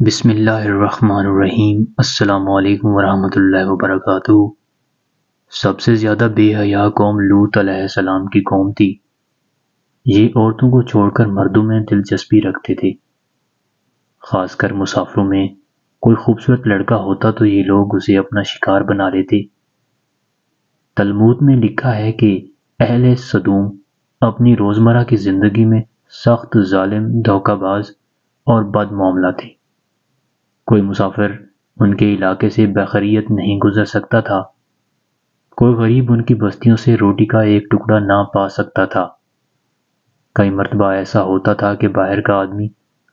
بسم اللہ الرحمن الرحیم۔ السلام علیکم ورحمۃ اللہ وبرکاتہ۔ سب سے زیادہ بے حیا قوم لوط علیہ السلام کی قوم تھی۔ یہ عورتوں کو چھوڑ کر مردوں میں دلچسپی رکھتے تھے، خاص کر مسافروں میں۔ کوئی خوبصورت لڑکا ہوتا تو یہ لوگ اسے اپنا شکار بنا لیتے۔ تلمود میں لکھا ہے کہ اہل سدوم اپنی روزمرہ کی زندگی میں سخت ظالم، دھوکہ باز اور بد معاملہ تھے۔ کوئی مسافر ان کے علاقے سے بخیریت نہیں گزر سکتا تھا، کوئی غریب ان کی بستیوں سے روٹی کا ایک ٹکڑا نہ پا سکتا تھا۔ کئی مرتبہ ایسا ہوتا تھا کہ باہر کا آدمی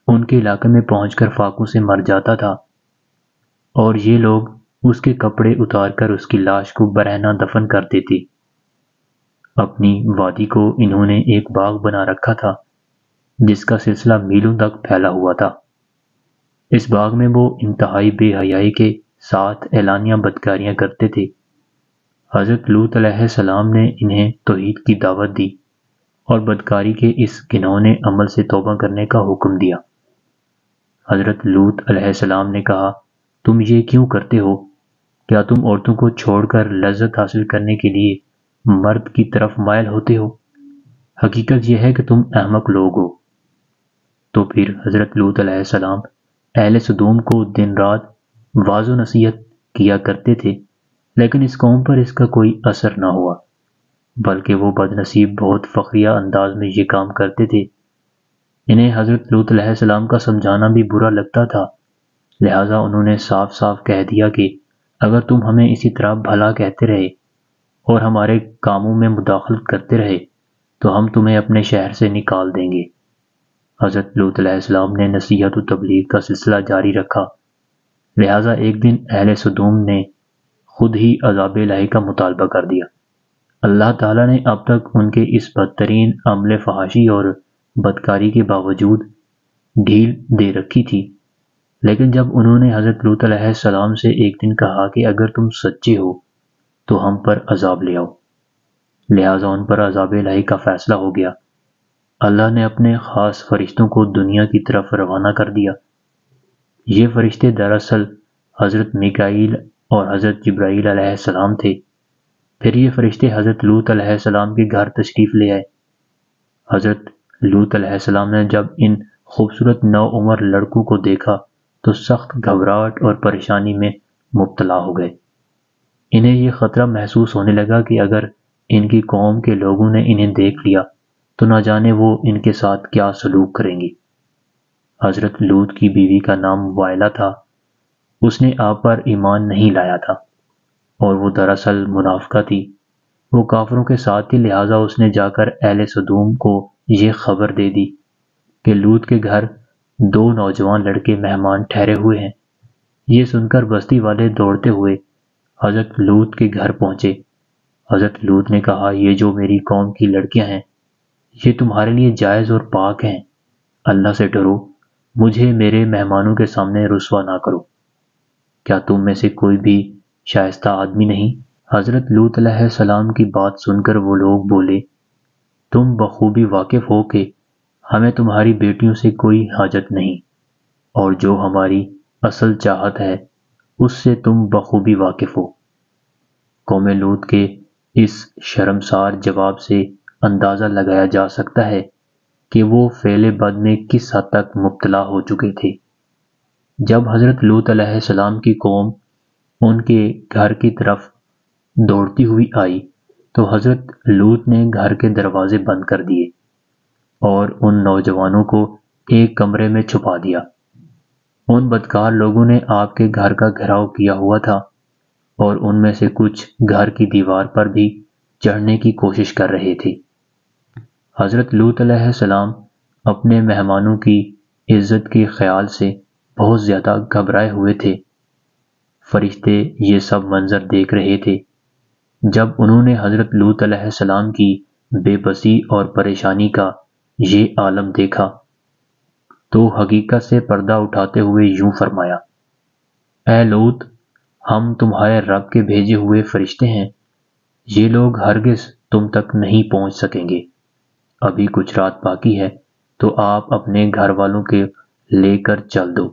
ان کے علاقے میں پہنچ کر فاقوں سے مر جاتا تھا، اور یہ لوگ اس کے کپڑے اتار کر اس کی لاش کو برہنہ دفن کر دیتے۔ اپنی وادی کو انہوں نے ایک باغ بنا رکھا تھا جس کا سلسلہ میلوں تک پھیلا ہوا تھا۔ اس باغ میں وہ انتہائی بے حیائی کے ساتھ اعلانیہ بدکاریاں کرتے تھے۔ حضرت لوط علیہ السلام نے انہیں توحید کی دعوت دی اور بدکاری کے اس گھناؤنے عمل سے توبہ کرنے کا حکم دیا۔ حضرت لوط علیہ السلام نے کہا، تم یہ کیوں کرتے ہو؟ کیا تم عورتوں کو چھوڑ کر لذت حاصل کرنے کے لیے مرد کی طرف مائل ہوتے ہو؟ حقیقت یہ ہے کہ تم احمق لوگ ہو۔ تو پھر حضرت لوط علیہ السلام اہل سدوم کو دن رات واعظ و نصیحت کیا کرتے تھے، لیکن اس قوم پر اس کا کوئی اثر نہ ہوا، بلکہ وہ بد نصیب بہت فخریہ انداز میں یہ کام کرتے تھے۔ انہیں حضرت لوط علیہ السلام کا سمجھانا بھی برا لگتا تھا، لہٰذا انہوں نے صاف صاف کہہ دیا کہ اگر تم ہمیں اسی طرح بھلا کہتے رہے اور ہمارے کاموں میں مداخلت کرتے رہے تو ہم تمہیں اپنے شہر سے نکال دیں گے۔ حضرت لوط علیہ السلام نے نصیحت و تبلیغ کا سلسلہ جاری رکھا، لہٰذا ایک دن اہل سدوم نے خود ہی عذاب الہی کا مطالبہ کر دیا۔ اللہ تعالیٰ نے اب تک ان کے اس بدترین عمل فحاشی اور بدکاری کے باوجود ڈھیل دے رکھی تھی، لیکن جب انہوں نے حضرت لوط علیہ السلام سے ایک دن کہا کہ اگر تم سچے ہو تو ہم پر عذاب لے آؤ، لہٰذا ان پر عذاب الہی کا فیصلہ ہو گیا۔ اللہ نے اپنے خاص فرشتوں کو دنیا کی طرف روانہ کر دیا۔ یہ فرشتے دراصل حضرت میکائیل اور حضرت جبرائیل علیہ السلام تھے۔ پھر یہ فرشتے حضرت لوط علیہ السلام کے گھر تشریف لے آئے۔ حضرت لوط علیہ السلام نے جب ان خوبصورت نوعمر لڑکوں کو دیکھا تو سخت گھبراہٹ اور پریشانی میں مبتلا ہو گئے۔ انہیں یہ خطرہ محسوس ہونے لگا کہ اگر ان کی قوم کے لوگوں نے انہیں دیکھ لیا تو نہ جانے وہ ان کے ساتھ کیا سلوک کریں گے۔ حضرت لوط کی بیوی کا نام وائلہ تھا۔ اس نے آپ پر ایمان نہیں لایا تھا اور وہ دراصل منافقہ تھی۔ وہ کافروں کے ساتھ تھی، لہٰذا اس نے جا کر اہل سدوم کو یہ خبر دے دی کہ لوط کے گھر 2 نوجوان لڑکے مہمان ٹھہرے ہوئے ہیں۔ یہ سن کر بستی والے دوڑتے ہوئے حضرت لوط کے گھر پہنچے۔ حضرت لوط نے کہا، یہ جو میری قوم کی لڑکیاں ہیں یہ تمہارے لیے جائز اور پاک ہیں۔ اللہ سے ڈرو، مجھے میرے مہمانوں کے سامنے رسوا نہ کرو۔ کیا تم میں سے کوئی بھی شائستہ آدمی نہیں؟ حضرت لوط علیہ السلام کی بات سن کر وہ لوگ بولے، تم بخوبی واقف ہو کہ ہمیں تمہاری بیٹیوں سے کوئی حاجت نہیں، اور جو ہماری اصل چاہت ہے اس سے تم بخوبی واقف ہو۔ قوم لوط کے اس شرمسار جواب سے اندازہ لگایا جا سکتا ہے کہ وہ فعل بد میں کس حد تک مبتلا ہو چکے تھے۔ جب حضرت لوط علیہ السلام کی قوم ان کے گھر کی طرف دوڑتی ہوئی آئی تو حضرت لوط نے گھر کے دروازے بند کر دیے اور ان نوجوانوں کو ایک کمرے میں چھپا دیا۔ ان بدکار لوگوں نے آپ کے گھر کا گھیراؤ کیا ہوا تھا اور ان میں سے کچھ گھر کی دیوار پر بھی چڑھنے کی کوشش کر رہے تھے۔ حضرت لوط علیہ السلام اپنے مہمانوں کی عزت کے خیال سے بہت زیادہ گھبرائے ہوئے تھے۔ فرشتے یہ سب منظر دیکھ رہے تھے۔ جب انہوں نے حضرت لوط علیہ السلام کی بے بسی اور پریشانی کا یہ عالم دیکھا تو حقیقت سے پردہ اٹھاتے ہوئے یوں فرمایا، اے لوط، ہم تمہارے رب کے بھیجے ہوئے فرشتے ہیں، یہ لوگ ہرگز تم تک نہیں پہنچ سکیں گے۔ ابھی کچھ رات باقی ہے تو آپ اپنے گھر والوں کے لے کر چل دو۔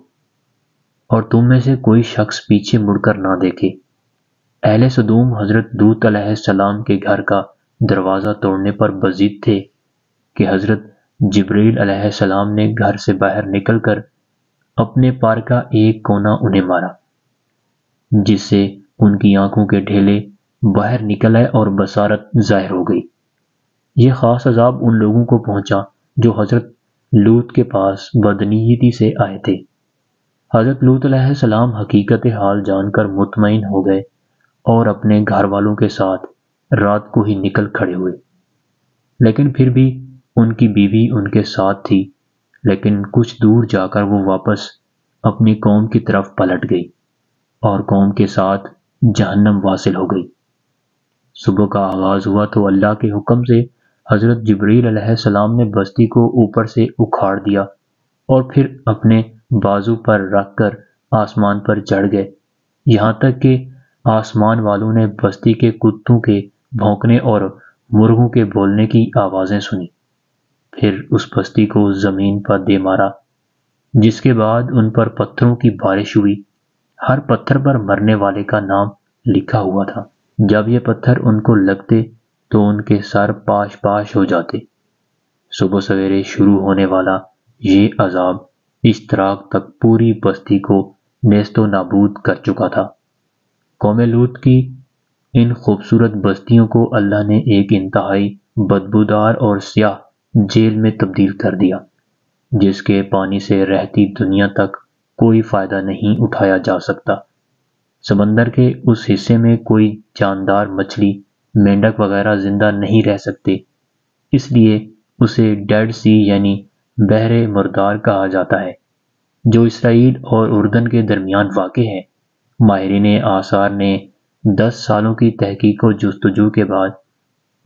اور تم میں سے کوئی شخص پیچھے مڑ کر نہ دیکھے۔ اہل سدوم حضرت لوط علیہ السلام کے گھر کا دروازہ توڑنے پر بضد تھے کہ حضرت جبرائیل علیہ السلام نے گھر سے باہر نکل کر اپنے پار کا ایک کونا انہیں مارا، جس سے ان کی آنکھوں کے ڈھیلے باہر نکل آئے اور بصارت ظاہر ہو گئی۔ یہ خاص عذاب ان لوگوں کو پہنچا جو حضرت لوط کے پاس بدنیتی سے آئے تھے۔ حضرت لوط علیہ السلام حقیقت حال جان کر مطمئن ہو گئے اور اپنے گھر والوں کے ساتھ رات کو ہی نکل کھڑے ہوئے، لیکن پھر بھی ان کی بیوی ان کے ساتھ تھی، لیکن کچھ دور جا کر وہ واپس اپنی قوم کی طرف پلٹ گئی اور قوم کے ساتھ جہنم واصل ہو گئی۔ صبح کا آغاز ہوا تو اللہ کے حکم سے حضرت جبرائیل علیہ السلام نے بستی کو اوپر سے اکھاڑ دیا اور پھر اپنے بازو پر رکھ کر آسمان پر چڑھ گئے، یہاں تک کہ آسمان والوں نے بستی کے کتوں کے بھونکنے اور مرغوں کے بولنے کی آوازیں سنی۔ پھر اس بستی کو زمین پر دے مارا، جس کے بعد ان پر پتھروں کی بارش ہوئی۔ ہر پتھر پر مرنے والے کا نام لکھا ہوا تھا۔ جب یہ پتھر ان کو لگتے تو ان کے سر پاش پاش ہو جاتے۔ صبح سویرے شروع ہونے والا یہ عذاب اشتراک تک پوری بستی کو نیست و نابود کر چکا تھا۔ قوم لوط کی ان خوبصورت بستیوں کو اللہ نے ایک انتہائی بدبودار اور سیاہ جیل میں تبدیل کر دیا، جس کے پانی سے رہتی دنیا تک کوئی فائدہ نہیں اٹھایا جا سکتا۔ سمندر کے اس حصے میں کوئی جاندار مچھلی، مینڈک وغیرہ زندہ نہیں رہ سکتے، اس لیے اسے ڈیڈ سی یعنی بحر مردار کہا جاتا ہے، جو اسرائیل اور اردن کے درمیان واقع ہے۔ ماہرین آثار نے 10 سالوں کی تحقیق و جستجو کے بعد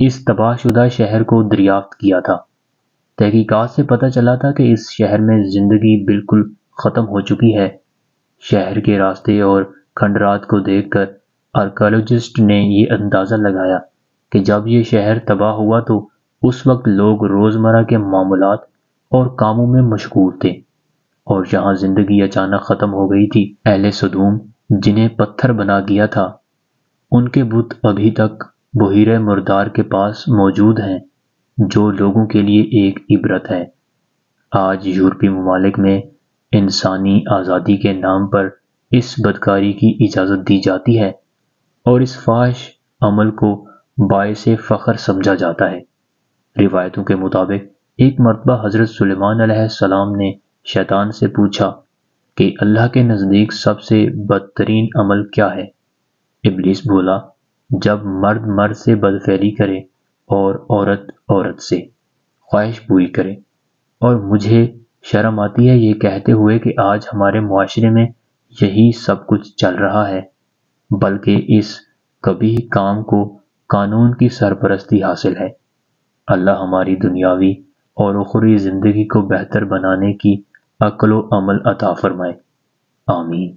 اس تباہ شدہ شہر کو دریافت کیا تھا۔ تحقیقات سے پتہ چلا تھا کہ اس شہر میں زندگی بالکل ختم ہو چکی ہے۔ شہر کے راستے اور کھنڈرات کو دیکھ کر آرکیالوجسٹ نے یہ اندازہ لگایا کہ جب یہ شہر تباہ ہوا تو اس وقت لوگ روزمرہ کے معاملات اور کاموں میں مشغول تھے، اور جہاں زندگی اچانک ختم ہو گئی تھی، اہل سدوم جنہیں پتھر بنا گیا تھا، ان کے بت ابھی تک بحیرہ مردار کے پاس موجود ہیں، جو لوگوں کے لیے ایک عبرت ہے۔ آج یورپی ممالک میں انسانی آزادی کے نام پر اس بدکاری کی اجازت دی جاتی ہے اور اس فحش عمل کو باعث فخر سمجھا جاتا ہے۔ روایتوں کے مطابق ایک مرتبہ حضرت سلیمان علیہ السلام نے شیطان سے پوچھا کہ اللہ کے نزدیک سب سے بدترین عمل کیا ہے؟ ابلیس بولا، جب مرد مرد سے بدفعلی کرے اور عورت عورت سے خواہش پوری کرے۔ اور مجھے شرم آتی ہے یہ کہتے ہوئے کہ آج ہمارے معاشرے میں یہی سب کچھ چل رہا ہے، بلکہ اس قبیح کام کو قانون کی سرپرستی حاصل ہے۔ اللہ ہماری دنیاوی اور اخروی زندگی کو بہتر بنانے کی عقل و عمل عطا فرمائے، آمین۔